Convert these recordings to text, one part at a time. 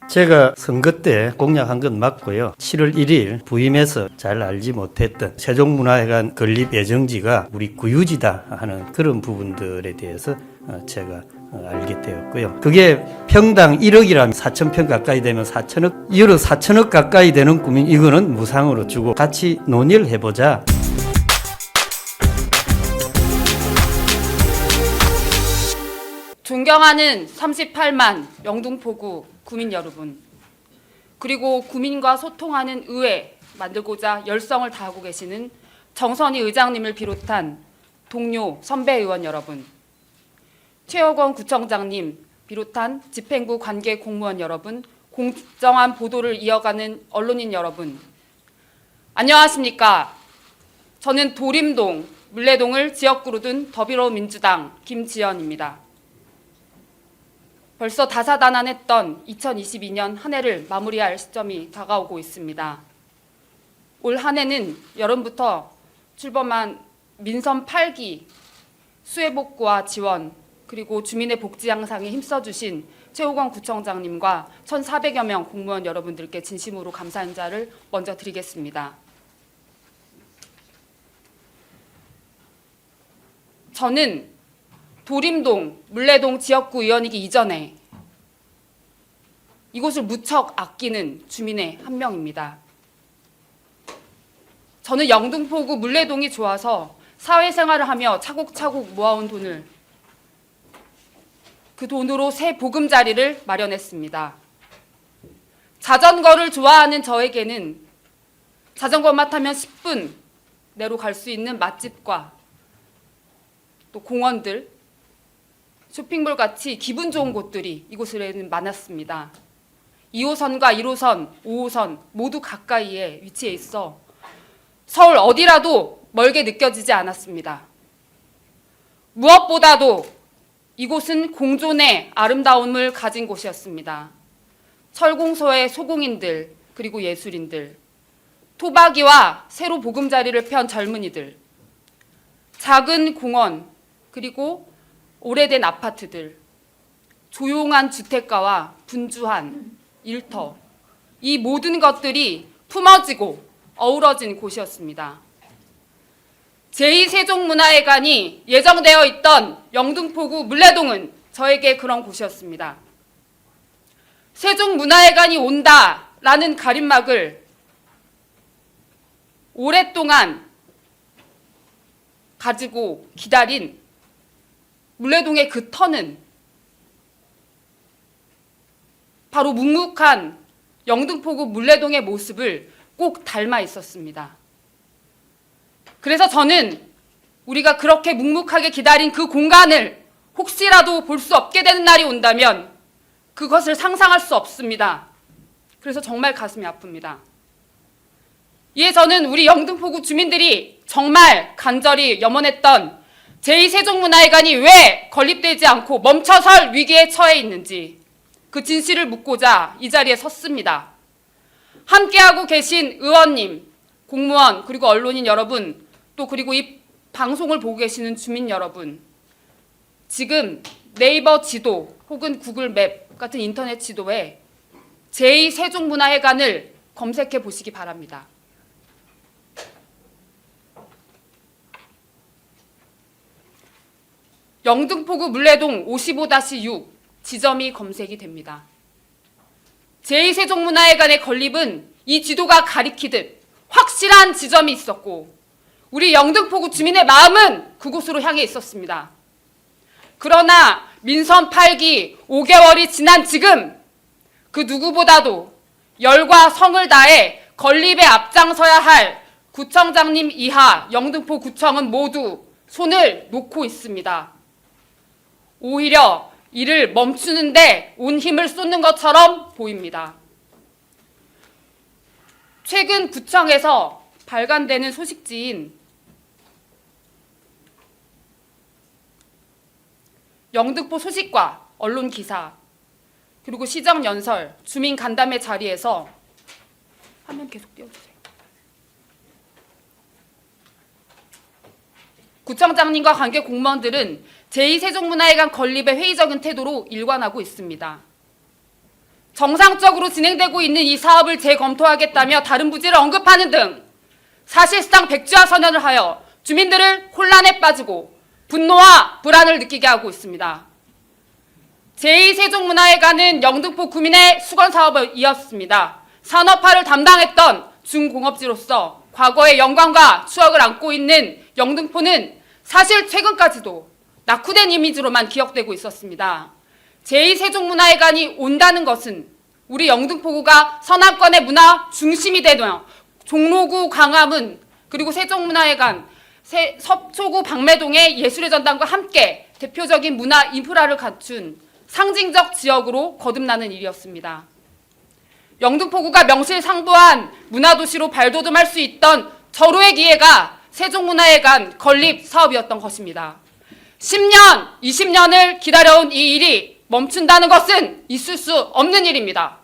제가 선거 때 공약한 건 맞고요. 7월 1일 부임해서 잘 알지 못했던 세종문화회관 건립 예정지가 우리 구유지다 하는 그런 부분들에 대해서 제가 알게 되었고요. 그게 평당 1억이라면 4,000평 가까이 되면 4천억, 1억 4천억 가까이 되는 꿈인 이거는 무상으로 주고 같이 논의를 해보자. 존경하는 38만 영등포구 구민 여러분, 그리고 구민과 소통하는 의회 만들고자 열성을 다하고 계시는 정선희 의장님을 비롯한 동료 선배 의원 여러분, 최혁원 구청장님 비롯한 집행부 관계 공무원 여러분, 공정한 보도를 이어가는 언론인 여러분, 안녕하십니까? 저는 도림동, 물레동을 지역구로 둔 더불어민주당 김지연입니다. 벌써 다사다난했던 2022년 한 해를 마무리할 시점이 다가오고 있습니다. 올 한 해는 여름부터 출범한 민선 8기 수해복구와 지원, 그리고 주민의 복지 향상에 힘써주신 최호건 구청장님과 1,400여 명 공무원 여러분들께 진심으로 감사 인사를 먼저 드리겠습니다. 저는 도림동, 물레동 지역구 의원이기 이전에 이곳을 무척 아끼는 주민의 한 명입니다. 저는 영등포구 물레동이 좋아서 사회생활을 하며 차곡차곡 모아온 돈을 그 돈으로 새 보금자리를 마련했습니다. 자전거를 좋아하는 저에게는 자전거만 타면 10분 내로 갈 수 있는 맛집과 또 공원들, 쇼핑몰 같이 기분 좋은 곳들이 이곳에는 많았습니다. 2호선과 1호선, 5호선 모두 가까이에 위치해 있어 서울 어디라도 멀게 느껴지지 않았습니다. 무엇보다도 이곳은 공존의 아름다움을 가진 곳이었습니다. 철공소의 소공인들, 그리고 예술인들, 토박이와 새로 보금자리를 편 젊은이들, 작은 공원, 그리고 오래된 아파트들, 조용한 주택가와 분주한 일터, 이 모든 것들이 품어지고 어우러진 곳이었습니다. 제2세종문화회관이 예정되어 있던 영등포구 물레동은 저에게 그런 곳이었습니다. 세종문화회관이 온다라는 가림막을 오랫동안 가지고 기다린 물레동의 그 터는 바로 묵묵한 영등포구 물레동의 모습을 꼭 닮아 있었습니다. 그래서 저는 우리가 그렇게 묵묵하게 기다린 그 공간을 혹시라도 볼 수 없게 되는 날이 온다면 그것을 상상할 수 없습니다. 그래서 정말 가슴이 아픕니다. 이에 저는 우리 영등포구 주민들이 정말 간절히 염원했던 제2세종문화회관이 왜 건립되지 않고 멈춰설 위기에 처해 있는지 그 진실을 묻고자 이 자리에 섰습니다. 함께하고 계신 의원님, 공무원, 그리고 언론인 여러분, 또 그리고 이 방송을 보고 계시는 주민 여러분, 지금 네이버 지도 혹은 구글 맵 같은 인터넷 지도에 제2세종문화회관을 검색해 보시기 바랍니다. 영등포구 물레동 55-6 지점이 검색이 됩니다. 제2세종문화회관의 건립은 이 지도가 가리키듯 확실한 지점이 있었고 우리 영등포구 주민의 마음은 그곳으로 향해 있었습니다. 그러나 민선 8기 5개월이 지난 지금 그 누구보다도 열과 성을 다해 건립에 앞장서야 할 구청장님 이하 영등포구청은 모두 손을 놓고 있습니다. 오히려 이를 멈추는데 온 힘을 쏟는 것처럼 보입니다. 최근 구청에서 발간되는 소식지인 영등포 소식과 언론 기사, 그리고 시정 연설, 주민 간담회 자리에서 화면 계속 띄워주세요. 구청장님과 관계 공무원들은 제2세종문화회관 건립에 회의적인 태도로 일관하고 있습니다. 정상적으로 진행되고 있는 이 사업을 재검토하겠다며 다른 부지를 언급하는 등 사실상 백지화 선언을 하여 주민들을 혼란에 빠지고 분노와 불안을 느끼게 하고 있습니다. 제2세종문화회관은 영등포 구민의 수건 사업이었습니다. 산업화를 담당했던 중공업지로서 과거의 영광과 추억을 안고 있는 영등포는 사실 최근까지도 낙후된 이미지로만 기억되고 있었습니다. 제2세종문화회관이 온다는 것은 우리 영등포구가 서남권의 문화 중심이 되며 종로구 광화문 그리고 세종문화회관, 서초구 방매동의 예술의 전당과 함께 대표적인 문화 인프라를 갖춘 상징적 지역으로 거듭나는 일이었습니다. 영등포구가 명실상부한 문화도시로 발돋움할 수 있던 절호의 기회가 세종문화회관 건립 사업이었던 것입니다. 10년, 20년을 기다려온 이 일이 멈춘다는 것은 있을 수 없는 일입니다.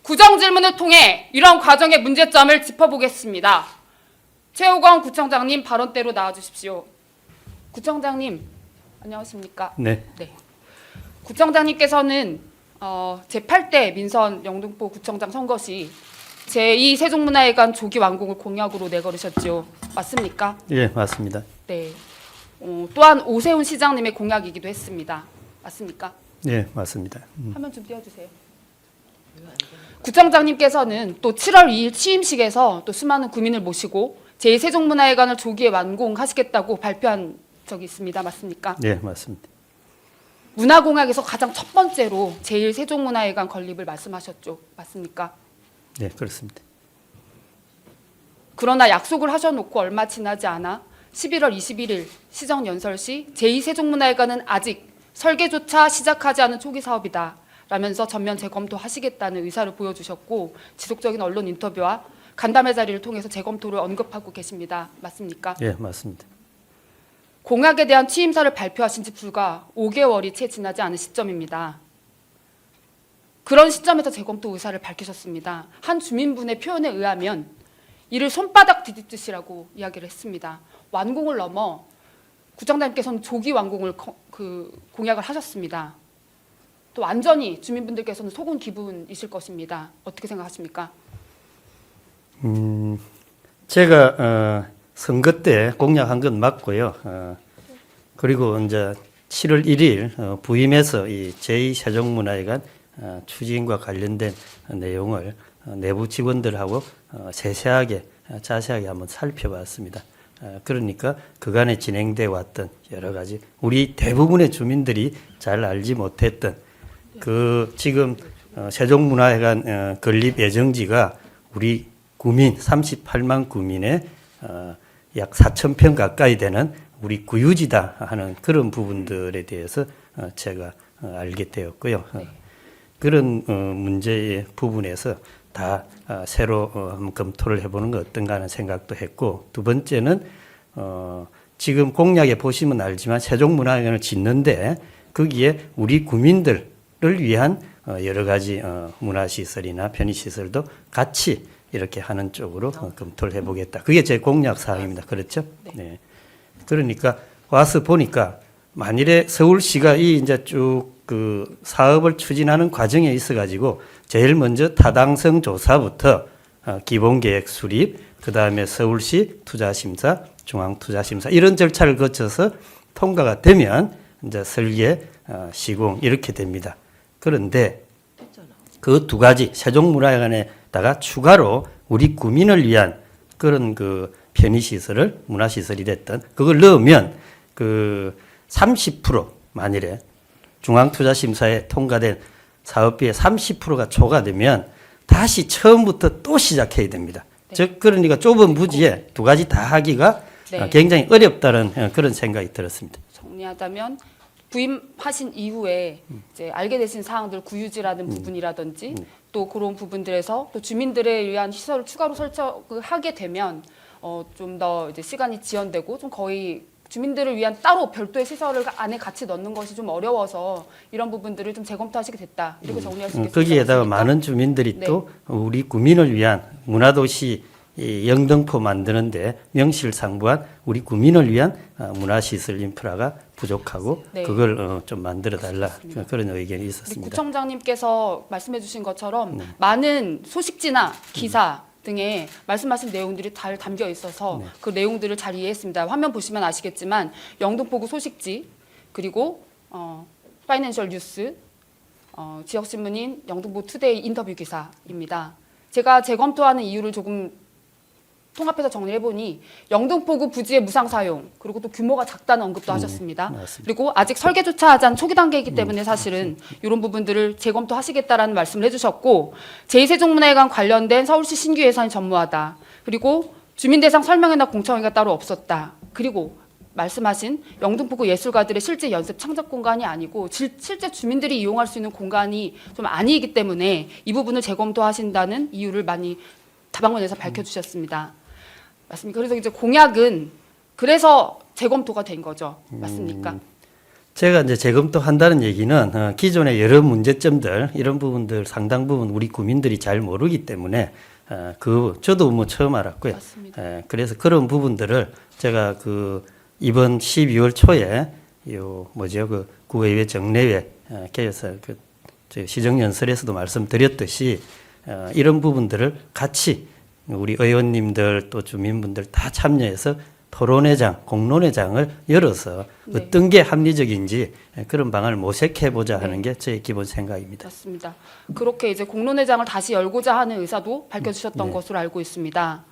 구정질문을 통해 이런 과정의 문제점을 짚어보겠습니다. 최호건 구청장님 발언대로 나와주십시오. 구청장님, 안녕하십니까? 네. 구청장님께서는 제8대 민선 영등포 구청장 선거 시 제2세종문화회관 조기 완공을 공약으로 내걸으셨죠. 맞습니까? 예, 맞습니다. 네. 또한 오세훈 시장님의 공약이기도 했습니다. 맞습니까? 예, 맞습니다. 화면 좀 띄워주세요. 구청장님께서는 또 7월 2일 취임식에서 또 수많은 구민을 모시고 제2세종문화회관을 조기에 완공하시겠다고 발표한 적이 있습니다. 맞습니까? 예, 맞습니다. 문화공약에서 가장 첫 번째로 제1세종문화회관 건립을 말씀하셨죠. 맞습니까? 네, 그렇습니다. 그러나 약속을 하셔놓고 얼마 지나지 않아 11월 21일 시정연설 시 제2세종문화회관은 아직 설계조차 시작하지 않은 초기 사업이다 라면서 전면 재검토하시겠다는 의사를 보여주셨고 지속적인 언론 인터뷰와 간담회 자리를 통해서 재검토를 언급하고 계십니다. 맞습니까? 예, 맞습니다. 공약에 대한 취임사를 발표하신 지 불과 5개월이 채 지나지 않은 시점입니다. 그런 시점에서 재검토 의사를 밝히셨습니다. 한 주민분의 표현에 의하면 이를 손바닥 디딜듯이라고 이야기를 했습니다. 완공을 넘어 구청장님께서는 조기 완공을 공약을 하셨습니다. 또 완전히 주민분들께서는 속은 기분이실 것입니다. 어떻게 생각하십니까? 제가 선거 때 공약한 건 맞고요. 그리고 이제 7월 1일 부임해서 이 제2세종문화회관 추진과 관련된 내용을 내부 직원들하고 세세하게 자세하게 한번 살펴봤습니다. 그러니까 그간에 진행돼 왔던 여러 가지 우리 대부분의 주민들이 잘 알지 못했던 그 지금 세종문화회관 건립 예정지가 우리 구민 38만 구민의 약 4,000평 가까이 되는 우리 구유지다 하는 그런 부분들에 대해서 제가 알게 되었고요. 그런 문제의 부분에서 다 새로 한번 검토를 해보는 것 어떤가 하는 생각도 했고, 두 번째는 지금 공약에 보시면 알지만 세종문화회관을 짓는데 거기에 우리 구민들을 위한 여러 가지 문화시설이나 편의시설도 같이 이렇게 하는 쪽으로 검토를 해보겠다. 그게 제 공약 사항입니다. 그렇죠? 네. 그러니까 와서 보니까 만일에 서울시가 이 이제 쭉 그 사업을 추진하는 과정에 있어가지고 제일 먼저 타당성 조사부터 기본계획 수립, 그 다음에 서울시 투자심사, 중앙투자심사 이런 절차를 거쳐서 통과가 되면 이제 설계, 시공 이렇게 됩니다. 그런데 그 두 가지 세종문화회관에다가 추가로 우리 구민을 위한 그런 그 편의시설을 문화시설이 됐던 그걸 넣으면 그 30% 만일에 중앙투자심사에 통과된 사업비의 30%가 초과되면 다시 처음부터 또 시작해야 됩니다. 네. 즉 그러니까 좁은 부지에 두 가지 다 하기가 네. 굉장히 어렵다는 그런 생각이 들었습니다. 정리하자면 부임하신 이후에 이제 알게 되신 사항들 구유지라는 부분이라든지 또 그런 부분들에서 또 주민들에 의한 시설을 추가로 설치하게 되면 좀 더 이제 시간이 지연되고 좀 거의 주민들을 위한 따로 별도의 시설을 안에 같이 넣는 것이 좀 어려워서 이런 부분들을 좀 재검토하시게 됐다. 이렇게 정리할 수 있겠습니다. 거기에다가 많은 주민들이 네. 또 우리 구민을 위한 문화도시 영등포 만드는데 명실상부한 우리 구민을 위한 문화시설 인프라가 부족하고 네. 그걸 좀 만들어 달라 맞습니다. 그런 의견이 우리 있었습니다. 구청장님께서 말씀해주신 것처럼 많은 소식지나 기사 등에 말씀하신 내용들이 잘 담겨 있어서 그 내용들을 잘 이해했습니다. 화면 보시면 아시겠지만 영등포구 소식지 그리고 파이낸셜 뉴스 지역신문인 영등포 투데이 인터뷰 기사입니다. 제가 재검토하는 이유를 조금 통합해서 정리해보니 영등포구 부지의 무상 사용 그리고 또 규모가 작다는 언급도 하셨습니다. 맞습니다. 그리고 아직 설계조차 하지 않은 초기 단계이기 때문에 사실은 이런 부분들을 재검토하시겠다라는 말씀을 해주셨고 제2세종문화회관 관련된 서울시 신규 예산이 전무하다. 그리고 주민대상 설명회나 공청회가 따로 없었다. 그리고 말씀하신 영등포구 예술가들의 실제 연습 창작 공간이 아니고 실제 주민들이 이용할 수 있는 공간이 좀 아니기 때문에 이 부분을 재검토하신다는 이유를 많이 다방면에서 밝혀주셨습니다. 맞습니까? 그래서 이제 공약은 그래서 재검토가 된 거죠. 맞습니까? 제가 이제 재검토한다는 얘기는 기존의 여러 문제점들 이런 부분들 상당 부분 우리 구민들이 잘 모르기 때문에 저도 뭐 처음 알았고요. 맞습니다. 그래서 그런 부분들을 제가 이번 12월 초에 그 구의회 정례회 개회사 시정연설에서도 말씀드렸듯이 이런 부분들을 같이 우리 의원님들 또 주민분들 다 참여해서 토론회장, 공론회장을 열어서 네. 어떤 게 합리적인지 그런 방안을 모색해보자 하는 게 제 기본 생각입니다. 맞습니다. 그렇게 이제 공론회장을 다시 열고자 하는 의사도 밝혀주셨던 것으로 알고 있습니다.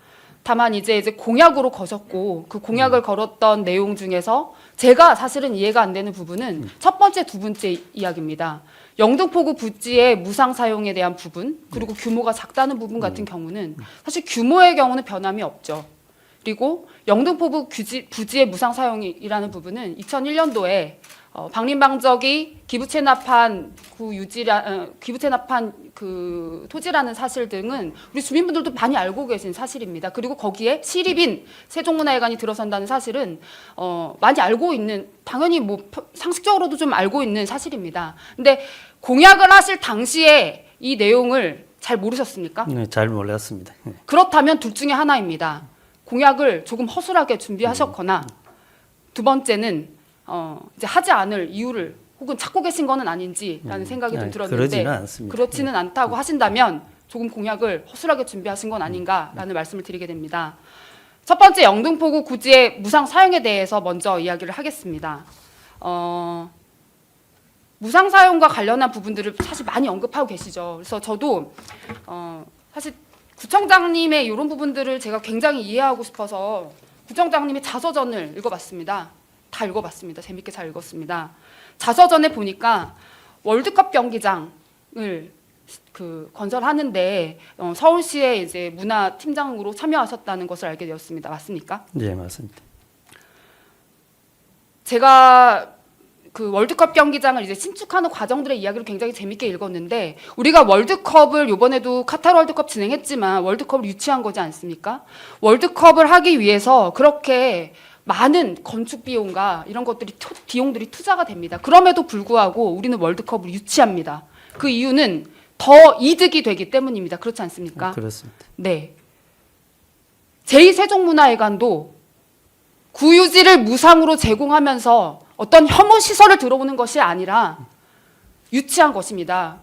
다만 이제 공약으로 거셨고 그 공약을 걸었던 내용 중에서 제가 사실은 이해가 안 되는 부분은 첫 번째, 두 번째 이야기입니다. 영등포구 부지의 무상 사용에 대한 부분 그리고 규모가 작다는 부분 같은 경우는 사실 규모의 경우는 변함이 없죠. 그리고 영등포구 부지의 무상 사용이라는 부분은 2001년도에 방림방적이 기부채납한 그 토지라는 사실 등은 우리 주민분들도 많이 알고 계신 사실입니다. 그리고 거기에 시립인 세종문화회관이 들어선다는 사실은 많이 알고 있는 당연히 뭐 상식적으로도 좀 알고 있는 사실입니다. 근데 공약을 하실 당시에 이 내용을 잘 모르셨습니까? 네, 잘 몰랐습니다. 네. 그렇다면 둘 중에 하나입니다. 공약을 조금 허술하게 준비하셨거나 두 번째는 이제 하지 않을 이유를 혹은 찾고 계신 거는 아닌지라는 생각이 좀 들었는데 그러지는 않습니다. 그렇지는 않다고 하신다면 조금 공약을 허술하게 준비하신 건 아닌가라는 말씀을 드리게 됩니다. 첫 번째 영등포구 구지의 무상 사용에 대해서 먼저 이야기를 하겠습니다. 무상 사용과 관련한 부분들을 사실 많이 언급하고 계시죠. 그래서 저도 사실 구청장님의 이런 부분들을 제가 굉장히 이해하고 싶어서 구청장님의 자서전을 읽어봤습니다. 다 읽어봤습니다. 재밌게 잘 읽었습니다. 자서전에 보니까 월드컵 경기장을 건설하는데 서울시의 이제 문화팀장으로 참여하셨다는 것을 알게 되었습니다. 맞습니까? 네, 맞습니다. 제가 그 월드컵 경기장을 이제 신축하는 과정들의 이야기를 굉장히 재밌게 읽었는데 우리가 월드컵을 이번에도 카타르 월드컵 진행했지만 월드컵을 유치한 거지 않습니까? 월드컵을 하기 위해서 그렇게 많은 건축 비용과 이런 것들이 비용들이 투자가 됩니다. 그럼에도 불구하고 우리는 월드컵을 유치합니다. 그 이유는 더 이득이 되기 때문입니다. 그렇지 않습니까? 그렇습니다. 네. 제2세종문화회관도 구유지를 무상으로 제공하면서 어떤 혐오 시설을 들어오는 것이 아니라 유치한 것입니다.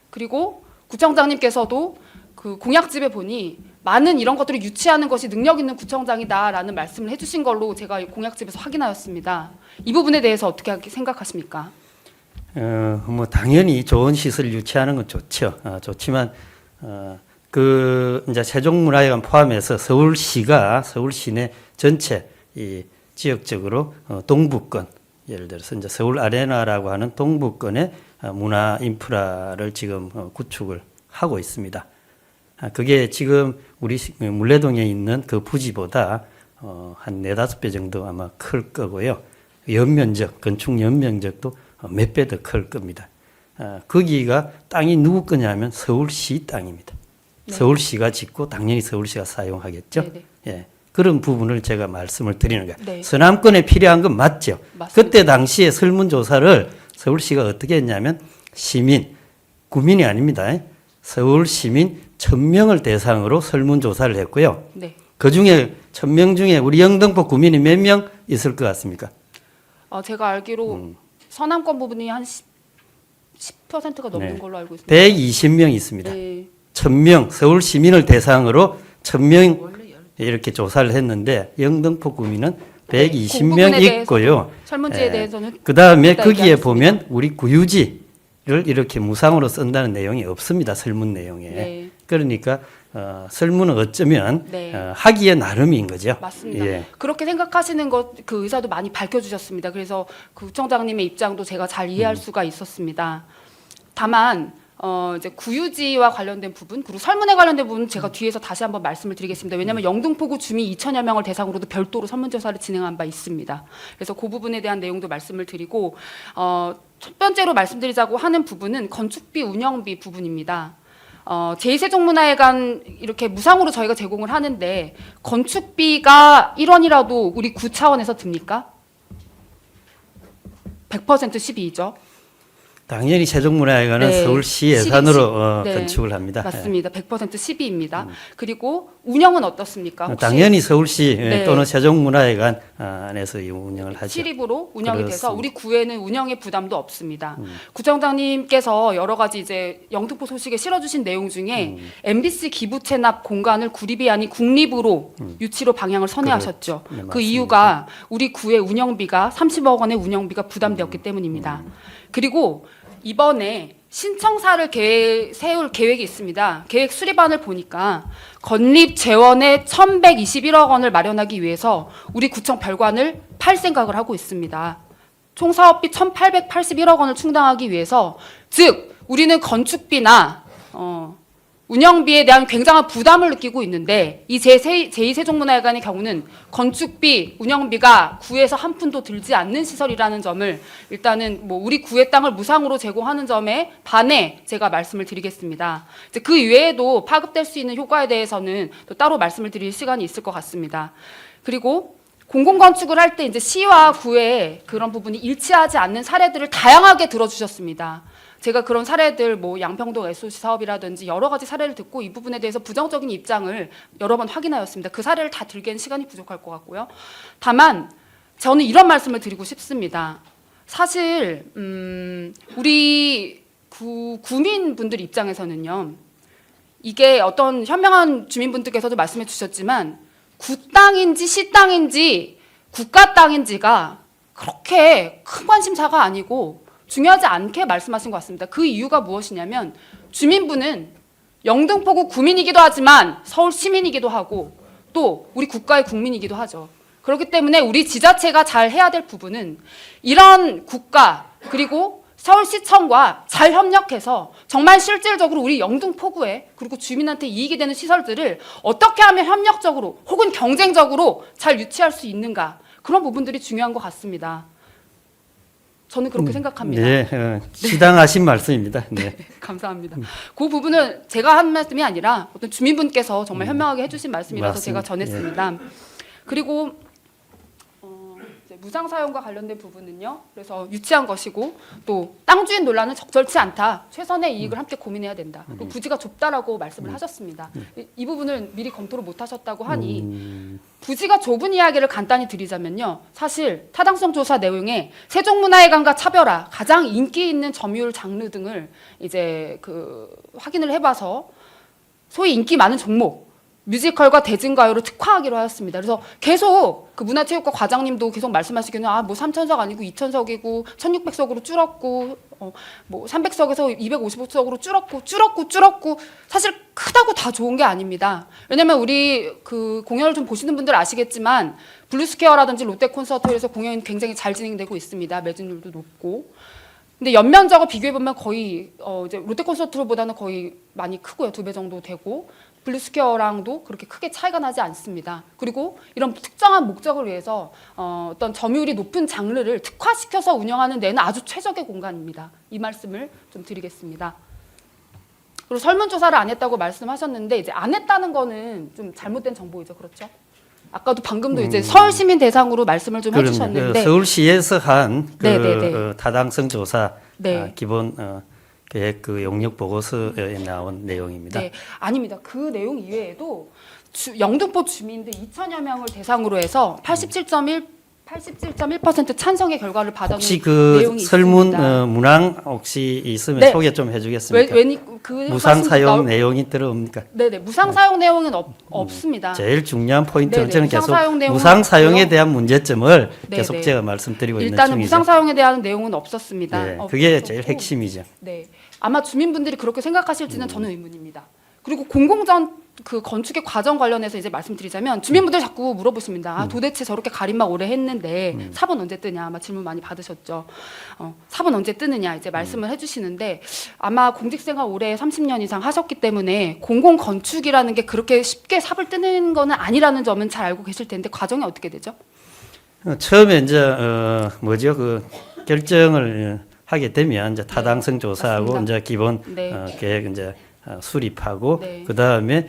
그리고 구청장님께서도 그 공약집에 보니 많은 이런 것들을 유치하는 것이 능력 있는 구청장이다라는 말씀을 해주신 걸로 제가 공약집에서 확인하였습니다. 이 부분에 대해서 어떻게 생각하십니까? 뭐 당연히 좋은 시설 유치하는 건 좋죠. 좋지만 이제 세종문화회관 포함해서 서울 시내 전체 이 지역적으로 동부권 예를 들어서 이제 서울 아레나라고 하는 동부권의 문화 인프라를 지금 구축을 하고 있습니다. 그게 지금 우리 물레동에 있는 그 부지보다 한 4-5배 정도 아마 클 거고요. 건축 연면적도 몇 배 더 클 겁니다. 거기가 땅이 누구 거냐면 서울시 땅입니다. 네. 서울시가 짓고 당연히 서울시가 사용하겠죠. 네네. 예. 그런 부분을 제가 말씀을 드리는 거예요. 네. 서남권에 필요한 건 맞죠. 맞습니다. 그때 당시에 설문조사를 서울시가 어떻게 했냐면 구민이 아닙니다. 서울 시민 1000명을 대상으로 설문조사를 했고요. 네. 그중에 1000명 중에 우리 영등포 구민이 몇 명 있을 것 같습니까? 제가 알기로 서남권 부분이 한 10%가 넘는 네. 걸로 알고 있습니다. 120명 있습니다. 네. 1000명 서울 시민을 대상으로 1000명 이렇게 조사를 했는데 영등포 구민은 그 120명 부분에 있고요. 설문지에 대해서는 그 다음에 이따 거기에 얘기하겠습니다. 보면 우리 구유지를 이렇게 무상으로 쓴다는 내용이 없습니다. 설문 내용에. 네. 그러니까 설문은 어쩌면 네. 하기에 나름인 거죠. 맞습니다. 예. 그렇게 생각하시는 것 그 의사도 많이 밝혀주셨습니다. 그래서 그 구청장님의 입장도 제가 잘 이해할 수가 있었습니다. 다만 이제 구유지와 관련된 부분 그리고 설문에 관련된 부분 제가 뒤에서 다시 한번 말씀을 드리겠습니다. 왜냐하면 영등포구 주민 2천여 명을 대상으로도 별도로 설문조사를 진행한 바 있습니다. 그래서 그 부분에 대한 내용도 말씀을 드리고 첫 번째로 말씀드리자고 하는 부분은 건축비 운영비 부분입니다. 제2세종문화회관 이렇게 무상으로 저희가 제공을 하는데 건축비가 1원이라도 우리 구 차원에서 듭니까? 100% 12죠. 당연히 세종문화회관은 네. 서울시 예산으로 네. 건축을 합니다. 맞습니다. 100% 12입니다. 그리고 운영은 어떻습니까? 혹시 당연히 서울시 네. 또는 세종문화회관 안에서 이 운영을 하죠. 시립으로 운영이 돼서 그렇습니다. 우리 구에는 운영의 부담도 없습니다. 구청장님께서 여러 가지 이제 영등포 소식에 실어주신 내용 중에 MBC 기부 체납 공간을 구립이 아닌 국립으로 유치로 방향을 선회하셨죠. 그렇죠. 네, 그 맞습니다. 이유가 우리 구의 운영비가 30억 원의 운영비가 부담되었기 때문입니다. 그리고 이번에 신청사를 세울 계획이 있습니다. 계획 수립안을 보니까 건립 재원에 1,121억 원을 마련하기 위해서 우리 구청 별관을 팔 생각을 하고 있습니다. 총 사업비 1,881억 원을 충당하기 위해서 즉 우리는 건축비나 운영비에 대한 굉장한 부담을 느끼고 있는데 이 제2세종문화회관의 경우는 건축비, 운영비가 구에서 한 푼도 들지 않는 시설이라는 점을 일단은 뭐 우리 구의 땅을 무상으로 제공하는 점에 반해 제가 말씀을 드리겠습니다. 이제 그 이외에도 파급될 수 있는 효과에 대해서는 또 따로 말씀을 드릴 시간이 있을 것 같습니다. 그리고 공공건축을 할 때 이제 시와 구의 그런 부분이 일치하지 않는 사례들을 다양하게 들어주셨습니다. 제가 그런 사례들 뭐 양평동 SOC 사업이라든지 여러 가지 사례를 듣고 이 부분에 대해서 부정적인 입장을 여러 번 확인하였습니다. 그 사례를 다 들기엔 시간이 부족할 것 같고요. 다만 저는 이런 말씀을 드리고 싶습니다. 사실 우리 구민분들 입장에서는요. 이게 어떤 현명한 주민분들께서도 말씀해 주셨지만 구 땅인지 시 땅인지 국가 땅인지가 그렇게 큰 관심사가 아니고 중요하지 않게 말씀하신 것 같습니다. 그 이유가 무엇이냐면 주민분은 영등포구 구민이기도 하지만 서울 시민이기도 하고 또 우리 국가의 국민이기도 하죠. 그렇기 때문에 우리 지자체가 잘 해야 될 부분은 이런 국가 그리고 서울시청과 잘 협력해서 정말 실질적으로 우리 영등포구에 그리고 주민한테 이익이 되는 시설들을 어떻게 하면 협력적으로 혹은 경쟁적으로 잘 유치할 수 있는가 그런 부분들이 중요한 것 같습니다. 저는 그렇게 생각합니다. 네, 시당하신 말씀입니다. 네. 감사합니다. 그 부분은 제가 한 말씀이 아니라 어떤 주민분께서 정말 현명하게 해주신 말씀이라서 제가 맞습니다. 전했습니다. 그리고 이제 무상 사용과 관련된 부분은요. 그래서 유치한 것이고 또 땅 주인 논란은 적절치 않다. 최선의 이익을 함께 고민해야 된다. 그리고 부지가 좁다라고 말씀을 하셨습니다. 이 부분을 미리 검토를 못 하셨다고 하니 부지가 좁은 이야기를 간단히 드리자면요. 사실 타당성 조사 내용에 세종문화회관과 차별화, 가장 인기 있는 점유율 장르 등을 이제 확인을 해봐서 소위 인기 많은 종목, 뮤지컬과 대중가요를 특화하기로 하였습니다. 그래서 계속 그 문화체육과 과장님도 계속 말씀하시기는 뭐 3,000석 아니고 2,000석이고 1,600석으로 줄었고 뭐 300석에서 250석으로 줄었고 사실 크다고 다 좋은 게 아닙니다. 왜냐면 우리 그 공연을 좀 보시는 분들 아시겠지만 블루스퀘어라든지 롯데콘서트에서 공연이 굉장히 잘 진행되고 있습니다. 매진율도 높고. 근데 연면적으로 비교해보면 거의 이제 롯데콘서트보다는 거의 많이 크고요. 2배 정도 되고 블루스퀘어랑도 그렇게 크게 차이가 나지 않습니다. 그리고 이런 특정한 목적을 위해서 어떤 점유율이 높은 장르를 특화시켜서 운영하는 데는 아주 최적의 공간입니다. 이 말씀을 좀 드리겠습니다. 그리고 설문조사를 안 했다고 말씀하셨는데 이제 안 했다는 거는 좀 잘못된 정보이죠. 그렇죠? 아까도 방금도 이제 서울 시민 대상으로 말씀을 좀 해주셨는데 서울시에서 한 네네네. 타당성 조사 네. 기본 계획 용역 보고서에 나온 내용입니다. 네, 아닙니다. 그 내용 이외에도 영등포 주민들 2천여 명을 대상으로 해서 87.1, 87.1% 찬성의 결과를 받아놓은 혹시 그 내용이 설문 있습니다. 문항 혹시 있으면 네. 소개 좀 해주겠습니까? 그 무상 말씀도 사용 내용이 들어옵니까? 네네 무상 사용 내용은 없습니다. 제일 중요한 포인트는 네네, 저는 무상 계속 사용 내용은 무상 사용에 없고요. 대한 문제점을 네네. 계속 제가 말씀드리고 있는 일단은 중이죠. 무상 사용에 대한 내용은 없었습니다. 네, 그게 제일 없었고, 핵심이죠. 네, 아마 주민분들이 그렇게 생각하실지는 저는 의문입니다. 그리고 공공전 그 건축의 과정 관련해서 이제 말씀드리자면 주민분들 자꾸 물어보십니다. 아, 도대체 저렇게 가림막 오래 했는데 삽은 언제 뜨냐? 아마 질문 많이 받으셨죠. 삽은 언제 뜨느냐 이제 말씀을 해주시는데 아마 공직생활 올해 30년 이상 하셨기 때문에 공공 건축이라는 게 그렇게 쉽게 삽을 뜨는 거는 아니라는 점은 잘 알고 계실 텐데 과정이 어떻게 되죠? 처음에 이제 뭐죠 그 결정을 하게 되면 이제 타당성 조사하고 맞습니다. 이제 기본 네. 계획 이제 수립하고 네. 그 다음에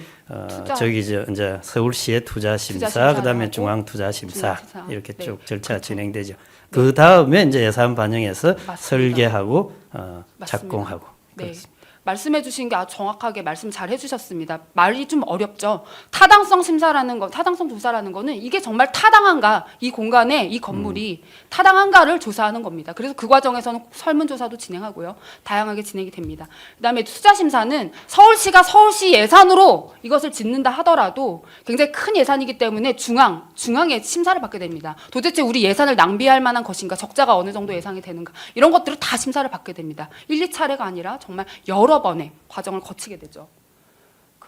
투자. 저기 이제 서울시의 투자 심사, 심사를 그 다음에 하고 중앙 투자 심사 중앙 심사. 이렇게 네. 쭉 절차가 진행되죠. 그 다음에 이제 예산 반영해서 맞습니다. 설계하고 맞습니다. 작공하고. 네. 그렇습니다. 말씀해 주신 게 아주 정확하게 말씀 잘 해주셨습니다. 말이 좀 어렵죠. 타당성 심사라는 거, 타당성 조사라는 거는 이게 정말 타당한가, 이 공간에 이 건물이 타당한가를 조사하는 겁니다. 그래서 그 과정에서는 설문조사도 진행하고요. 다양하게 진행이 됩니다. 그다음에 투자 심사는 서울시가 서울시 예산으로 이것을 짓는다 하더라도 굉장히 큰 예산이기 때문에 중앙에 심사를 받게 됩니다. 도대체 우리 예산을 낭비할 만한 것인가, 적자가 어느 정도 예상이 되는가, 이런 것들을 다 심사를 받게 됩니다. 1, 2차례가 아니라 정말 여러 번의 과정을 거치게 되죠.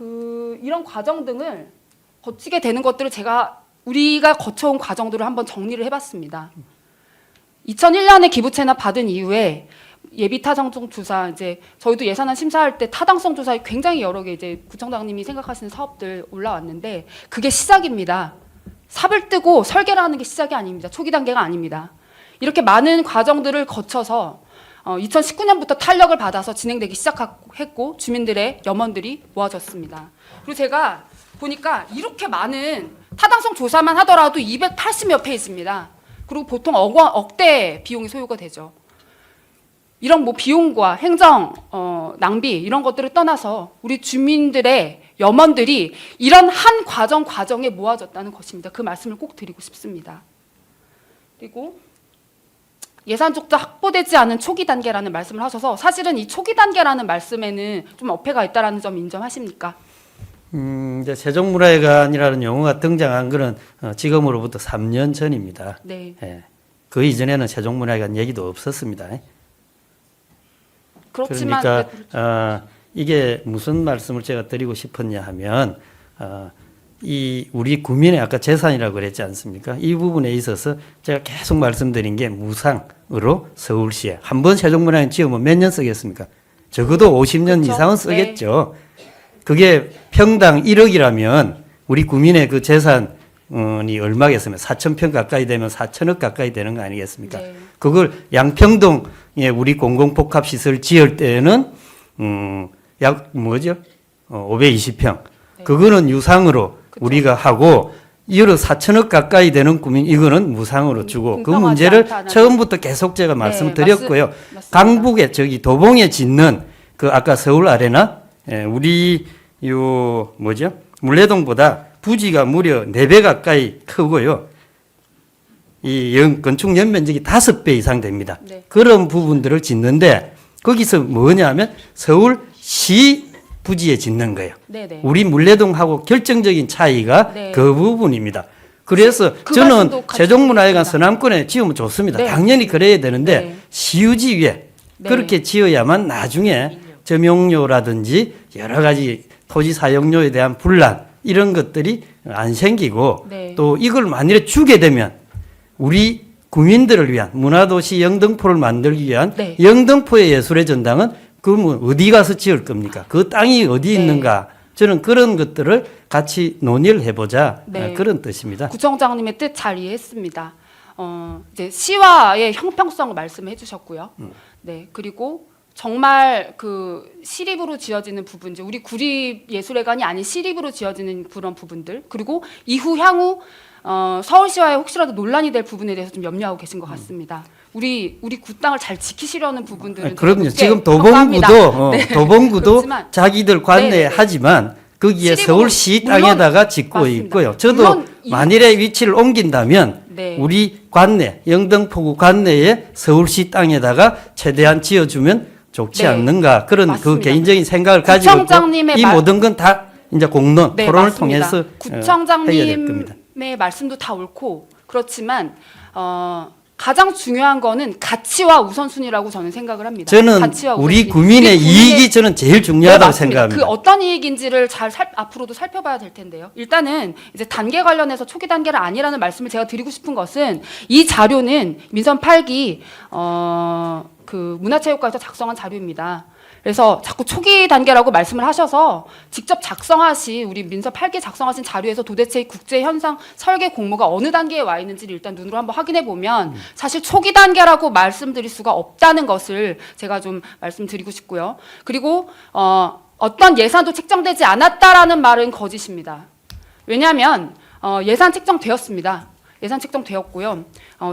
이런 과정 등을 거치게 되는 것들을 우리가 거쳐온 과정들을 한번 정리를 해봤습니다. 2001년에 기부채납 받은 이후에 예비 타당성 조사 이제 저희도 예산안 심사할 때 타당성 조사에 굉장히 여러 개 이제 구청장님이 생각하시는 사업들 올라왔는데 그게 시작입니다. 삽을 뜨고 설계를 하는 게 시작이 아닙니다. 초기 단계가 아닙니다. 이렇게 많은 과정들을 거쳐서 2019년부터 탄력을 받아서 진행되기 시작했고 주민들의 염원들이 모아졌습니다. 그리고 제가 보니까 이렇게 많은 타당성 조사만 하더라도 280여 페이지입니다. 그리고 보통 억대 비용이 소요가 되죠. 이런 뭐 비용과 행정 낭비 이런 것들을 떠나서 우리 주민들의 염원들이 이런 한 과정에 모아졌다는 것입니다. 그 말씀을 꼭 드리고 싶습니다. 그리고 예산적자 확보되지 않은 초기 단계라는 말씀을 하셔서 사실은 이 초기 단계라는 말씀에는 좀 어폐가 있다라는 점 인정하십니까? 이제 세종문화회관이라는 용어가 등장한 것은 지금으로부터 3년 전입니다. 네. 예. 그 이전에는 세종문화회관 얘기도 없었습니다. 그렇지만 그러니까 이게 무슨 말씀을 제가 드리고 싶었냐 하면 이 우리 국민의 아까 재산이라고 그랬지 않습니까? 이 부분에 있어서 제가 계속 말씀드린 게 무상으로 서울시에 한 번 세종문화회관 지으면 몇 년 쓰겠습니까? 적어도 50년 그렇죠? 이상은 쓰겠죠. 그게 평당 1억이라면 우리 국민의 그 재산이 얼마겠습니까? 4,000평 가까이 되면 4천억 가까이 되는 거 아니겠습니까? 네. 그걸 양평동에 우리 공공복합시설 지을 때는 약 뭐죠? 520평. 네. 그거는 유상으로 그쵸. 우리가 하고 여러 4천억 가까이 되는 국민 이거는 무상으로 주고 그 공평하지 문제를 않다는. 처음부터 계속 제가 말씀드렸고요. 맞습니다. 강북에 저기 도봉에 짓는 그 아까 서울 아레나 우리 요 뭐죠? 물레동보다 부지가 무려 4배 가까이 크고요. 이 건축 연면적이 5배 이상 됩니다. 네. 그런 부분들을 짓는데 거기서 뭐냐면 서울시 부지에 짓는 거예요. 네네. 우리 물레동하고 결정적인 차이가 네. 그 부분입니다. 그래서 그 저는 말씀도 같이 세종문화회관 드리겠습니다. 서남권에 지으면 좋습니다. 네. 당연히 그래야 되는데 네. 시유지 위에 네. 그렇게 지어야만 나중에 점용료라든지 여러 가지 토지 사용료에 대한 분란 이런 것들이 안 생기고 네. 또 이걸 만일에 주게 되면 우리 국민들을 위한 문화도시 영등포를 만들기 위한 네. 영등포의 예술의 전당은 그러면 어디 가서 지을 겁니까? 그 땅이 어디 네. 있는가? 저는 그런 것들을 같이 논의를 해보자 네. 그런 뜻입니다. 구청장님의 뜻 잘 이해했습니다. 이제 시와의 형평성을 말씀해 주셨고요. 네, 그리고 정말 그 시립으로 지어지는 부분, 이제 우리 구립예술회관이 아닌 시립으로 지어지는 그런 부분들, 그리고 향후 서울시와의 혹시라도 논란이 될 부분에 대해서 좀 염려하고 계신 것 같습니다. 우리 구 땅을 잘 지키시려는 부분들은 그럼요. 높게 지금 평가합니다. 도봉구도 네. 도봉구도 그렇지만 자기들 관내에 네, 네, 네. 하지만 거기에 시립으로, 서울시 물론 땅에다가 짓고 맞습니다. 있고요. 저도 물론 만일에 위치를 옮긴다면 네. 우리 관내, 영등포구 관내에 서울시 땅에다가 최대한 지어주면 좋지 네, 않는가 그런 그 맞습니다. 개인적인 생각을 가지고 있고 구청장님의 이 모든 건 다 이제 공론, 네, 토론을 맞습니다. 통해서 해야 될 겁니다. 구청장님의 말씀도 다 옳고 그렇지만 가장 중요한 거는 가치와 우선순위라고 저는 생각을 합니다. 저는 가치와 우리 우선순위. 국민의 우리 이익이 저는 제일 네, 중요하다고 맞습니다. 생각합니다. 그 어떤 이익인지를 앞으로도 살펴봐야 될 텐데요. 일단은 이제 단계 관련해서 초기 단계가 아니라는 말씀을 제가 드리고 싶은 것은 이 자료는 민선 8기 그 문화체육관에서 작성한 자료입니다. 그래서 자꾸 초기 단계라고 말씀을 하셔서 직접 우리 민서 8기 작성하신 자료에서 도대체 이 국제 현상 설계 공모가 어느 단계에 와 있는지를 일단 눈으로 한번 확인해 보면 사실 초기 단계라고 말씀드릴 수가 없다는 것을 제가 좀 말씀드리고 싶고요. 그리고 어떤 예산도 책정되지 않았다라는 말은 거짓입니다. 왜냐하면 예산 책정되었습니다. 예산 책정되었고요.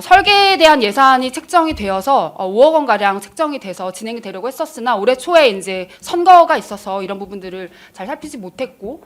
설계에 대한 예산이 책정이 되어서 5억 원 가량 책정이 돼서 진행이 되려고 했었으나 올해 초에 이제 선거가 있어서 이런 부분들을 잘 살피지 못했고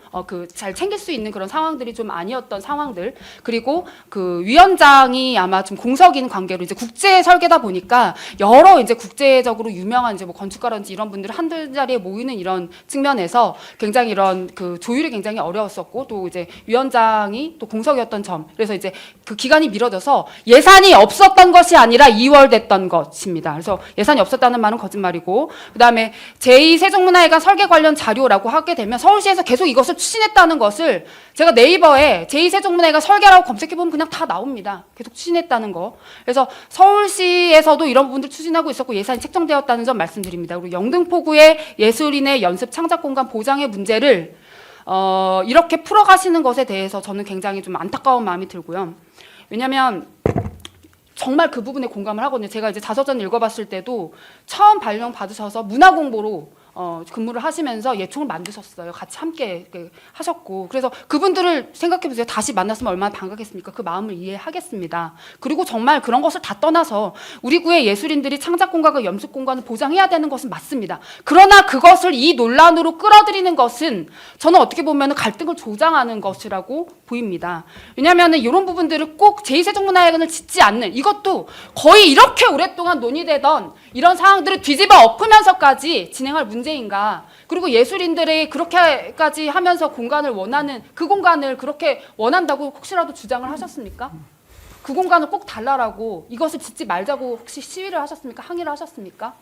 잘 챙길 수 있는 그런 상황들이 좀 아니었던 상황들 그리고 그 위원장이 아마 좀 공석인 관계로 이제 국제 설계다 보니까 여러 이제 국제적으로 유명한 이제 뭐 건축가라든지 이런 분들 한두 자리에 모이는 이런 측면에서 굉장히 이런 그 조율이 굉장히 어려웠었고 또 이제 위원장이 또 공석이었던 점 그래서 이제 그 기간이 미뤄져서 예산이 없었던 것이 아니라 2월 됐던 것입니다. 그래서 예산이 없었다는 말은 거짓말이고 그다음에 제2세종문화회관 설계 관련 자료라고 하게 되면 서울시에서 계속 이것을 추진했다는 것을 제가 네이버에 제2세종문화회관 설계라고 검색해보면 그냥 다 나옵니다. 계속 추진했다는 거. 그래서 서울시에서도 이런 부분들 추진하고 있었고 예산이 책정되었다는 점 말씀드립니다. 그리고 영등포구의 예술인의 연습 창작 공간 보장의 문제를 이렇게 풀어가시는 것에 대해서 저는 굉장히 좀 안타까운 마음이 들고요. 왜냐하면 정말 그 부분에 공감을 하거든요. 제가 이제 자서전 읽어봤을 때도 처음 발령 받으셔서 문화공보로 근무를 하시면서 예총을 만드셨어요. 같이 함께 하셨고 그래서 그분들을 생각해보세요. 다시 만났으면 얼마나 반갑겠습니까? 그 마음을 이해하겠습니다. 그리고 정말 그런 것을 다 떠나서 우리 구의 예술인들이 창작 공간과 연습 공간을 보장해야 되는 것은 맞습니다. 그러나 그것을 이 논란으로 끌어들이는 것은 저는 어떻게 보면 갈등을 조장하는 것이라고 보입니다. 왜냐하면 이런 부분들을 꼭 제2세종문화회관을 짓지 않는 이것도 거의 이렇게 오랫동안 논의되던 이런 상황들을 뒤집어 엎으면서까지 진행할 문제인가. 그리고 예술인들이 그렇게까지 하면서 공간을 원하는 그 공간을 그렇게 원한다고 혹시라도 주장을 하셨습니까? 그 공간을 꼭 달라라고 이것을 짓지 말자고 혹시 시위를 하셨습니까? 항의를 하셨습니까?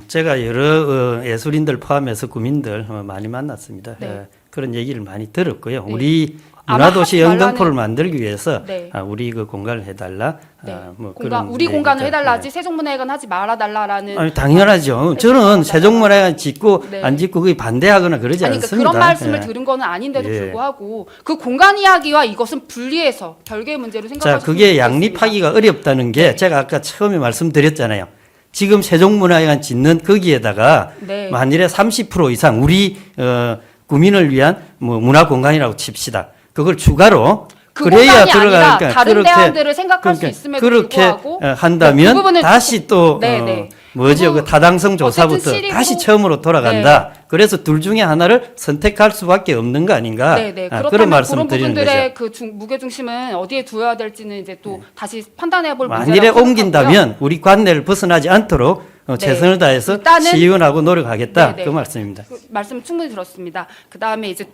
제가 여러 예술인들 포함해서 구민들 많이 만났습니다. 네. 그런 얘기를 많이 들었고요. 네. 우리 아마 문화도시 하지 말라는- 영등포를 만들기 위해서 네. 우리 그 공간을 해달라. 네. 뭐 우리 그런 공간을 얘기죠. 해달라지 세종문화회관 하지 말아달라라는 아니, 당연하죠. 저는 세종문화회관 짓고 네. 안 짓고 그게 반대하거나 그러지 아니, 그러니까 않습니다. 그런 말씀을 예. 들은 거는 아닌데도 예. 불구하고 그 공간 이야기와 이것은 분리해서 별개의 문제로 자, 생각하시면 그게 좋겠습니다. 양립하기가 어렵다는 게 네. 제가 아까 처음에 말씀드렸잖아요. 지금 세종문화회관 짓는 거기에다가 네. 만일에 30% 이상 우리 구민을 위한 뭐 문화공간이라고 칩시다. 그걸 추가로 그 그래야 공간이 아니라 들어가니까 다른 대안들을 생각할 수 그러니까 있음에도 그렇게 불구하고 한다면 그 부분을 다시 또 네, 네. 뭐죠? 그 타당성 조사부터 어쨌든 시리고- 다시 처음으로 돌아간다. 그래서 둘 중에 하나를 선택할 수밖에 없는 거 아닌가? 네네. 그런 그렇다면 말씀을 그런 드리는 부분들의 거죠. 그 무게 중심은 어디에 두어야 될지는 이제 또 다시 판단해볼 문제라고 만일에 생각하고요. 옮긴다면 우리 관내를 벗어나지 않도록 최선을 다해서 일단은- 시의원하고 노력하겠다. 네네. 그 말씀입니다. 그 말씀 충분히 들었습니다. 그 다음에 이제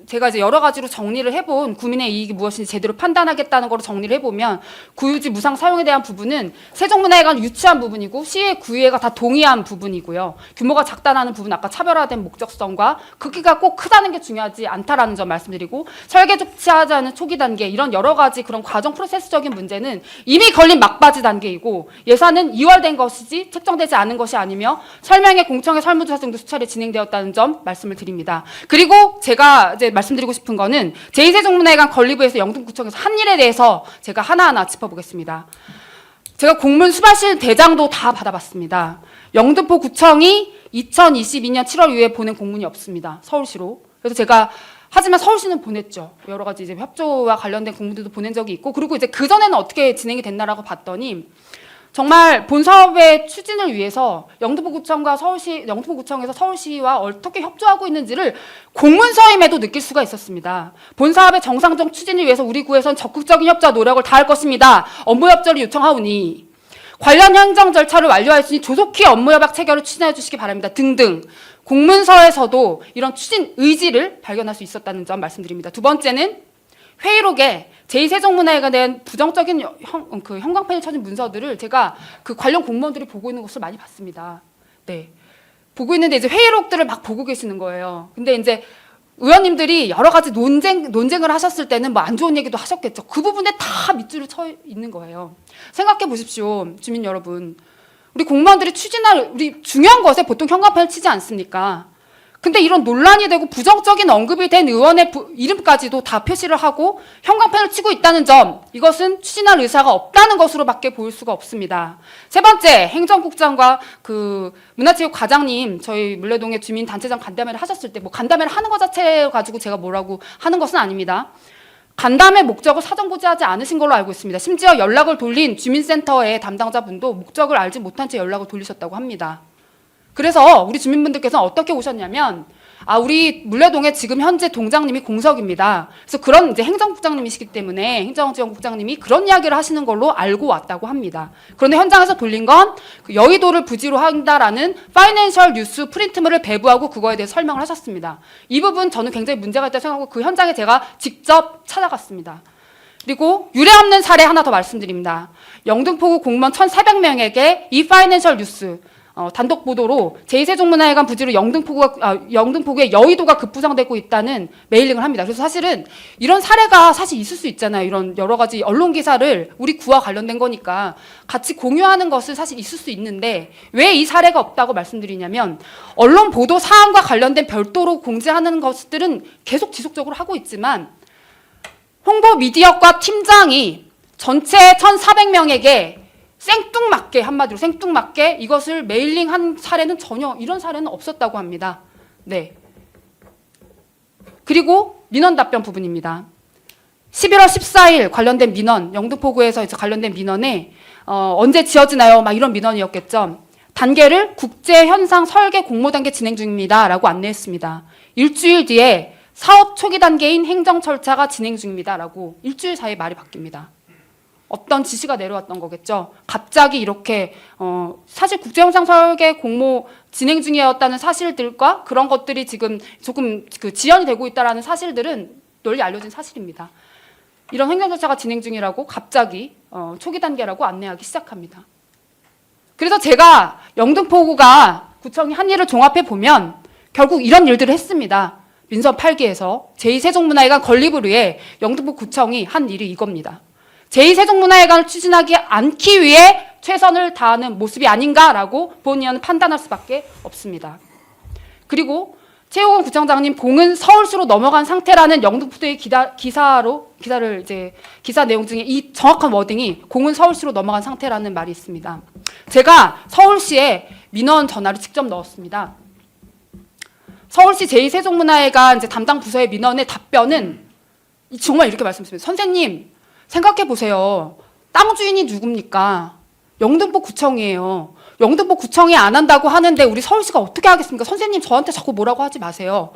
제가 이제 여러 가지로 정리를 해본 국민의 이익이 무엇인지 제대로 판단하겠다는 거로 정리를 해보면 구유지 무상 사용에 대한 부분은 세종문화회관 유치한 부분이고 시의 구의회가 다 동의한 부분이고요. 규모가 작다는 부분 아까 차별화된 목적성과 크기가 꼭 크다는 게 중요하지 않다라는 점 말씀드리고 설계 조치하지 않은 초기 단계 이런 여러 가지 그런 과정 프로세스적인 문제는 이미 걸린 막바지 단계이고 예산은 2월 된 것이지 책정되지 않은 것이 아니며 설명회 공청회 설문조사 등도 수차례 진행되었다는 점 말씀을 드립니다. 그리고 제가 이제 말씀드리고 싶은 거는 제2세종문화회관 건립부에서 영등구청에서 한 일에 대해서 제가 하나하나 짚어보겠습니다. 제가 공문 수발실 대장도 다 받아봤습니다. 영등포 구청이 2022년 7월 이후에 보낸 공문이 없습니다. 서울시로. 그래서 제가 하지만 서울시는 보냈죠. 여러 가지 이제 협조와 관련된 공문들도 보낸 적이 있고 그리고 이제 그 전에는 어떻게 진행이 됐나라고 봤더니 정말 본 사업의 추진을 위해서 영등포구청과 영등포구청에서 서울시와 어떻게 협조하고 있는지를 공문서임에도 느낄 수가 있었습니다. 본 사업의 정상적 추진을 위해서 우리 구에선 적극적인 협조와 노력을 다할 것입니다. 업무 협조를 요청하오니 관련 행정 절차를 완료하였으니 조속히 업무 협약 체결을 추진해 주시기 바랍니다. 등등 공문서에서도 이런 추진 의지를 발견할 수 있었다는 점 말씀드립니다. 두 번째는 회의록에 제2세종문화회관에 대한 부정적인 형광펜을 쳐진 문서들을 제가 그 관련 공무원들이 보고 있는 것을 많이 봤습니다. 네. 보고 있는데 이제 회의록들을 막 보고 계시는 거예요. 근데 이제 의원님들이 여러 가지 논쟁을 하셨을 때는 뭐 안 좋은 얘기도 하셨겠죠. 그 부분에 다 밑줄을 쳐 있는 거예요. 생각해 보십시오. 주민 여러분. 우리 공무원들이 추진할 우리 중요한 것에 보통 형광펜을 치지 않습니까? 근데 이런 논란이 되고 부정적인 언급이 된 의원의 이름까지도 다 표시를 하고 형광펜을 치고 있다는 점, 이것은 추진할 의사가 없다는 것으로밖에 보일 수가 없습니다. 세 번째, 행정국장과 그 문화체육과장님, 저희 물레동의 주민단체장 간담회를 하셨을 때, 뭐 간담회를 하는 것 자체 가지고 제가 뭐라고 하는 것은 아닙니다. 간담회 목적을 사전 고지하지 않으신 걸로 알고 있습니다. 심지어 연락을 돌린 주민센터의 담당자분도 목적을 알지 못한 채 연락을 돌리셨다고 합니다. 그래서 우리 주민분들께서는 어떻게 오셨냐면, 우리 물레동에 지금 현재 동장님이 공석입니다. 그래서 그런 이제 행정국장님이시기 때문에 행정지원국장님이 그런 이야기를 하시는 걸로 알고 왔다고 합니다. 그런데 현장에서 돌린 건 여의도를 부지로 한다라는 파이낸셜 뉴스 프린트물을 배부하고 그거에 대해 설명을 하셨습니다. 이 부분 저는 굉장히 문제가 있다고 생각하고 그 현장에 제가 직접 찾아갔습니다. 그리고 유례없는 사례 하나 더 말씀드립니다. 영등포구 공무원 1,400명에게 이 파이낸셜 뉴스 단독 보도로 제2세종문화회관 부지로 영등포구의 여의도가 급부상되고 있다는 메일링을 합니다. 그래서 사실은 이런 사례가 사실 있을 수 있잖아요. 이런 여러 가지 언론 기사를 우리 구와 관련된 거니까 같이 공유하는 것은 사실 있을 수 있는데 왜 이 사례가 없다고 말씀드리냐면 언론 보도 사안과 관련된 별도로 공지하는 것들은 계속 지속적으로 하고 있지만 홍보 미디어과 팀장이 전체 1,400명에게 생뚱맞게, 한마디로 생뚱맞게 이것을 메일링한 사례는 전혀 이런 사례는 없었다고 합니다. 네. 그리고 민원 답변 부분입니다. 11월 14일 관련된 민원, 영등포구에서 이제 관련된 민원에 언제 지어지나요? 막 이런 민원이었겠죠. 단계를 국제 현상 설계 공모 단계 진행 중입니다라고 안내했습니다. 일주일 뒤에 사업 초기 단계인 행정 절차가 진행 중입니다라고 일주일 사이에 말이 바뀝니다. 어떤 지시가 내려왔던 거겠죠. 갑자기 이렇게 사실 국제형상 설계 공모 진행 중이었다는 사실들과 그런 것들이 지금 조금 그 지연이 되고 있다라는 사실들은 널리 알려진 사실입니다. 이런 행정 절차가 진행 중이라고 갑자기 초기 단계라고 안내하기 시작합니다. 그래서 제가 영등포구가 구청이 한 일을 종합해 보면 결국 이런 일들을 했습니다. 민선 8기에서 제2세종문화회관 건립을 위해 영등포구청이 한 일이 이겁니다. 제2세종문화회관을 추진하지 않기 위해 최선을 다하는 모습이 아닌가라고 본의원은 판단할 수밖에 없습니다. 그리고 최호건 구청장님 공은 서울시로 넘어간 상태라는 영등포도의 기사 내용 중에 이 정확한 워딩이 공은 서울시로 넘어간 상태라는 말이 있습니다. 제가 서울시에 민원 전화를 직접 넣었습니다. 서울시 제2세종문화회관 이제 담당 부서의 민원의 답변은 정말 이렇게 말씀드립니다. 선생님, 생각해 보세요. 땅 주인이 누굽니까? 영등포구청이에요. 영등포구청이 안 한다고 하는데 우리 서울시가 어떻게 하겠습니까? 선생님 저한테 자꾸 뭐라고 하지 마세요.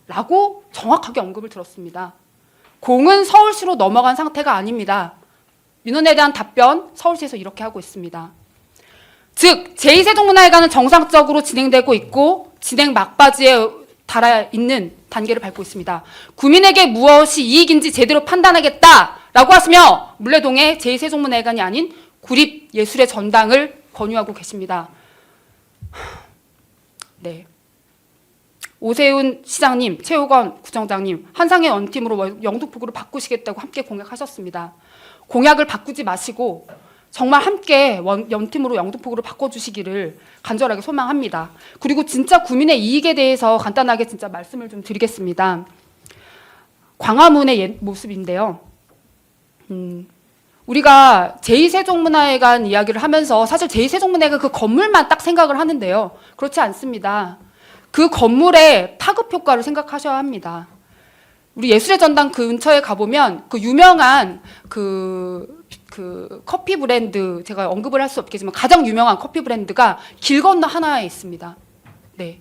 라고 정확하게 언급을 들었습니다. 공은 서울시로 넘어간 상태가 아닙니다. 민원에 대한 답변 서울시에서 이렇게 하고 있습니다. 즉 제2세종문화회관은 정상적으로 진행되고 있고 진행 막바지에 달아 있는 단계를 밟고 있습니다. 구민에게 무엇이 이익인지 제대로 판단하겠다라고 하시며 물레동의 제2세종문화회관이 아닌 구립예술의 전당을 권유하고 계십니다. 네. 오세훈 시장님, 최호건 구청장님, 한상의 원팀으로 영등포구를 바꾸시겠다고 함께 공약하셨습니다. 공약을 바꾸지 마시고 정말 함께 연팀으로 영등포구를 바꿔주시기를 간절하게 소망합니다. 그리고 진짜 구민의 이익에 대해서 간단하게 진짜 말씀을 좀 드리겠습니다. 광화문의 모습인데요. 우리가 제2세종문화회관 이야기를 하면서 사실 제2세종문화회관 그 건물만 딱 생각을 하는데요. 그렇지 않습니다. 그 건물의 파급 효과를 생각하셔야 합니다. 우리 예술의 전당 근처에 가보면 그 유명한 그 그 커피 브랜드 제가 언급을 할 수 없겠지만 가장 유명한 커피 브랜드가 길 건너 하나에 있습니다. 네.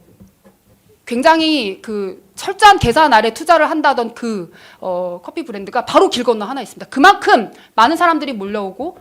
굉장히 그 철저한 계산 아래 투자를 한다던 그 커피 브랜드가 바로 길 건너 하나 있습니다. 그만큼 많은 사람들이 몰려오고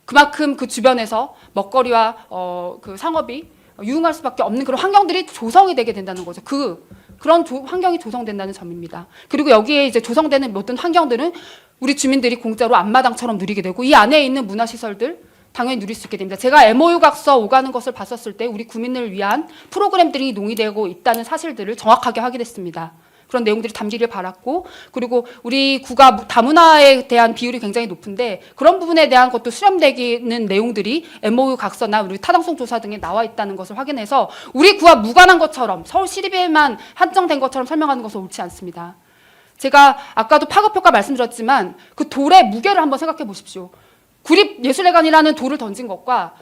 그만큼 그 주변에서 먹거리와 그 상업이 유흥할 수밖에 없는 그런 환경들이 조성이 되게 된다는 거죠. 그런 환경이 조성된다는 점입니다. 그리고 여기에 이제 조성되는 모든 환경들은 우리 주민들이 공짜로 앞마당처럼 누리게 되고 이 안에 있는 문화시설들 당연히 누릴 수 있게 됩니다. 제가 MOU 각서 오가는 것을 봤었을 때 우리 구민을 위한 프로그램들이 논의되고 있다는 사실들을 정확하게 확인했습니다. 그런 내용들이 담기를 바랐고 그리고 우리 구가 다문화에 대한 비율이 굉장히 높은데 그런 부분에 대한 것도 수렴되는 내용들이 MOU 각서나 우리 타당성 조사 등에 나와 있다는 것을 확인해서 우리 구와 무관한 것처럼 서울시립에만 한정된 것처럼 설명하는 것은 옳지 않습니다. 제가 아까도 파급효과 말씀드렸지만 그 돌의 무게를 한번 생각해 보십시오. 구립예술회관이라는 돌을 던진 것과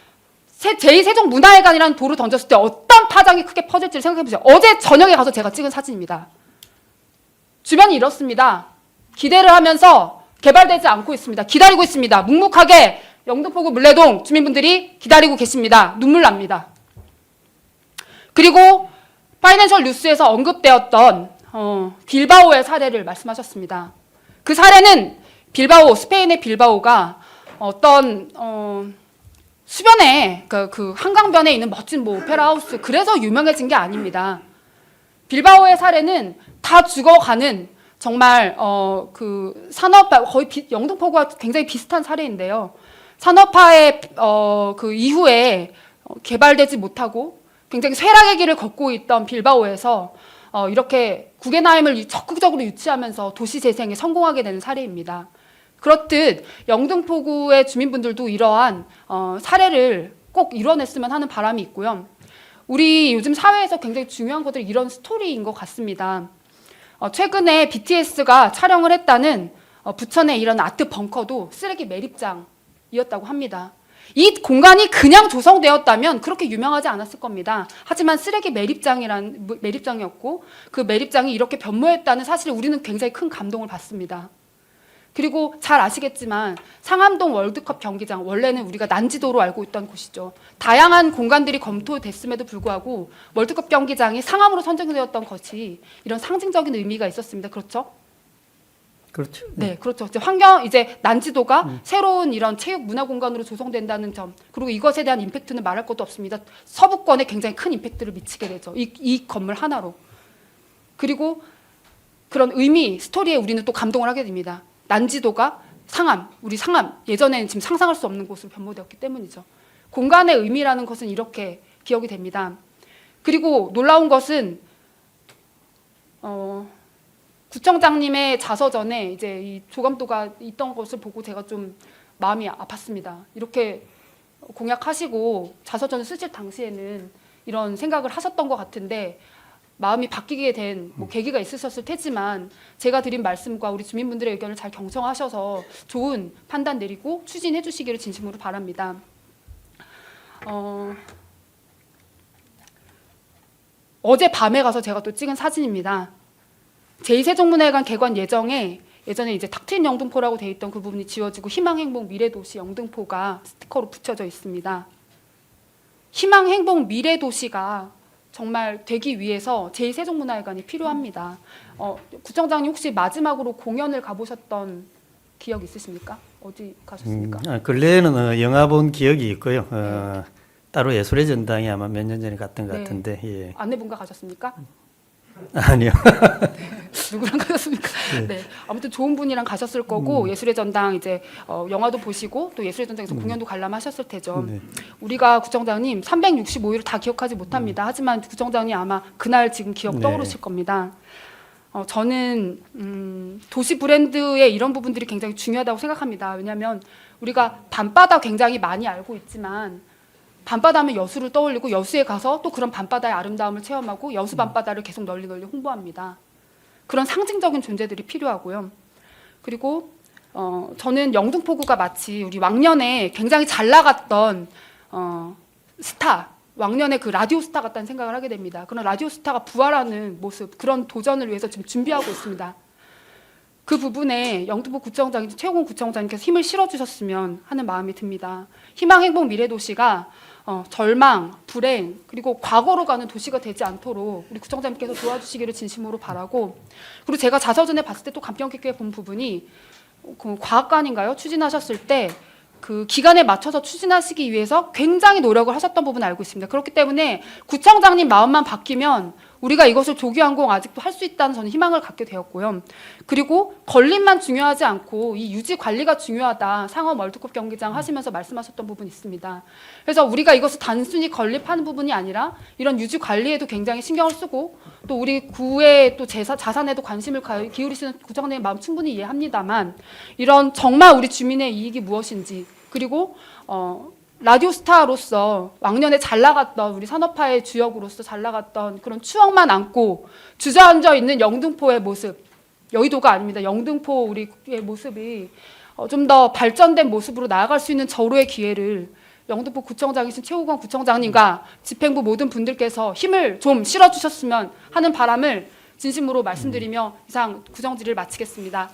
제2세종문화회관이라는 돌을 던졌을 때 어떤 파장이 크게 퍼질지를 생각해 보세요. 어제 저녁에 가서 제가 찍은 사진입니다. 주변이 이렇습니다. 기대를 하면서 개발되지 않고 있습니다. 기다리고 있습니다. 묵묵하게 영등포구 물레동 주민분들이 기다리고 계십니다. 눈물 납니다. 그리고 파이낸셜 뉴스에서 언급되었던 빌바오의 사례를 말씀하셨습니다. 그 사례는 빌바오, 스페인의 빌바오가 어떤 수변에 그 한강변에 있는 멋진 뭐 오페라 하우스 그래서 유명해진 게 아닙니다. 빌바오의 사례는 다 죽어가는 정말 그 산업화 거의 영등포구와 굉장히 비슷한 사례인데요. 산업화의 그 이후에 개발되지 못하고 굉장히 쇠락의 길을 걷고 있던 빌바오에서 이렇게 구겐하임을 적극적으로 유치하면서 도시 재생에 성공하게 되는 사례입니다. 그렇듯 영등포구의 주민분들도 이러한 사례를 꼭 이뤄냈으면 하는 바람이 있고요. 우리 요즘 사회에서 굉장히 중요한 것들이 이런 스토리인 것 같습니다. 최근에 BTS가 촬영을 했다는 부천의 이런 아트 벙커도 쓰레기 매립장이었다고 합니다. 이 공간이 그냥 조성되었다면 그렇게 유명하지 않았을 겁니다. 하지만 쓰레기 매립장이었고 그 매립장이 이렇게 변모했다는 사실에 우리는 굉장히 큰 감동을 받습니다. 그리고 잘 아시겠지만 상암동 월드컵 경기장 원래는 우리가 난지도로 알고 있던 곳이죠. 다양한 공간들이 검토됐음에도 불구하고 월드컵 경기장이 상암으로 선정되었던 것이 이런 상징적인 의미가 있었습니다. 그렇죠? 그렇죠. 네, 그렇죠. 이제 난지도가 새로운 이런 체육 문화 공간으로 조성된다는 점, 그리고 이것에 대한 임팩트는 말할 것도 없습니다. 서부권에 굉장히 큰 임팩트를 미치게 되죠. 이 건물 하나로. 그리고 그런 의미, 스토리에 우리는 또 감동을 하게 됩니다. 난지도가 우리 상암, 예전에는 지금 상상할 수 없는 곳으로 변모되었기 때문이죠. 공간의 의미라는 것은 이렇게 기억이 됩니다. 그리고 놀라운 것은 구청장님의 자서전에 이제 이 조감도가 있던 것을 보고 제가 좀 마음이 아팠습니다. 이렇게 공약하시고 자서전을 쓰실 당시에는 이런 생각을 하셨던 것 같은데 마음이 바뀌게 된 계기가 있으셨을 테지만 제가 드린 말씀과 우리 주민분들의 의견을 잘 경청하셔서 좋은 판단 내리고 추진해 주시기를 진심으로 바랍니다. 어제 밤에 가서 제가 또 찍은 사진입니다. 제2세종문화회관 개관 예정에 예전에 이제 탁 트인 영등포라고 돼 있던 그 부분이 지워지고 희망행복 미래도시 영등포가 스티커로 붙여져 있습니다. 희망행복 미래도시가 정말 되기 위해서 제2세종문화회관이 필요합니다. 구청장님 혹시 마지막으로 공연을 가보셨던 기억 있으십니까? 어디 가셨습니까? 근래에는 영화 본 기억이 있고요. 따로 예술의 전당에 아마 몇 년 전에 갔던 것 같은데. 예. 아내분과 가셨습니까? 아니요. 누구랑 가셨습니까? 네. 아무튼 좋은 분이랑 가셨을 거고 예술의 전당 이제 영화도 보시고 또 예술의 전당에서 공연도 관람하셨을 테죠. 네. 우리가 구청장님 365일을 다 기억하지 못합니다. 하지만 구청장님 아마 그날 지금 기억 떠오르실 겁니다. 저는 도시 브랜드의 이런 부분들이 굉장히 중요하다고 생각합니다. 왜냐하면 우리가 밤바다 굉장히 많이 알고 있지만 밤바다 하면 여수를 떠올리고 여수에 가서 또 그런 밤바다의 아름다움을 체험하고 여수 밤바다를 계속 널리 홍보합니다. 그런 상징적인 존재들이 필요하고요. 그리고 저는 영등포구가 마치 우리 왕년에 굉장히 잘 나갔던 스타, 왕년의 그 라디오 스타 같다는 생각을 하게 됩니다. 그런 라디오 스타가 부활하는 모습, 그런 도전을 위해서 지금 준비하고 있습니다. 그 부분에 영등포 구청장, 최호곤 구청장님께서 힘을 실어주셨으면 하는 마음이 듭니다. 희망행복 미래도시가 절망, 불행, 그리고 과거로 가는 도시가 되지 않도록 우리 구청장님께서 도와주시기를 진심으로 바라고, 그리고 제가 자서전에 봤을 때 또 감명 깊게 본 부분이 그 과학관인가요? 추진하셨을 때 그 기간에 맞춰서 추진하시기 위해서 굉장히 노력을 하셨던 부분 알고 있습니다. 그렇기 때문에 구청장님 마음만 바뀌면 우리가 이것을 조기완공 아직도 할 수 있다는 저는 희망을 갖게 되었고요. 그리고 건립만 중요하지 않고 이 유지 관리가 중요하다. 상암 월드컵 경기장 하시면서 말씀하셨던 부분이 있습니다. 그래서 우리가 이것을 단순히 건립하는 부분이 아니라 이런 유지 관리에도 굉장히 신경을 쓰고, 또 우리 구의 또 자산에도 관심을 기울이시는 구청장님 마음 충분히 이해합니다만, 이런 정말 우리 주민의 이익이 무엇인지, 그리고 라디오스타로서 왕년에 잘 나갔던 우리 산업화의 주역으로서 잘 나갔던 그런 추억만 안고 주저앉아 있는 영등포의 모습, 여의도가 아닙니다. 영등포 우리의 모습이 좀 더 발전된 모습으로 나아갈 수 있는 절호의 기회를 영등포 구청장이신 최호건 구청장님과 집행부 모든 분들께서 힘을 좀 실어주셨으면 하는 바람을 진심으로 말씀드리며 이상 구정질을 마치겠습니다.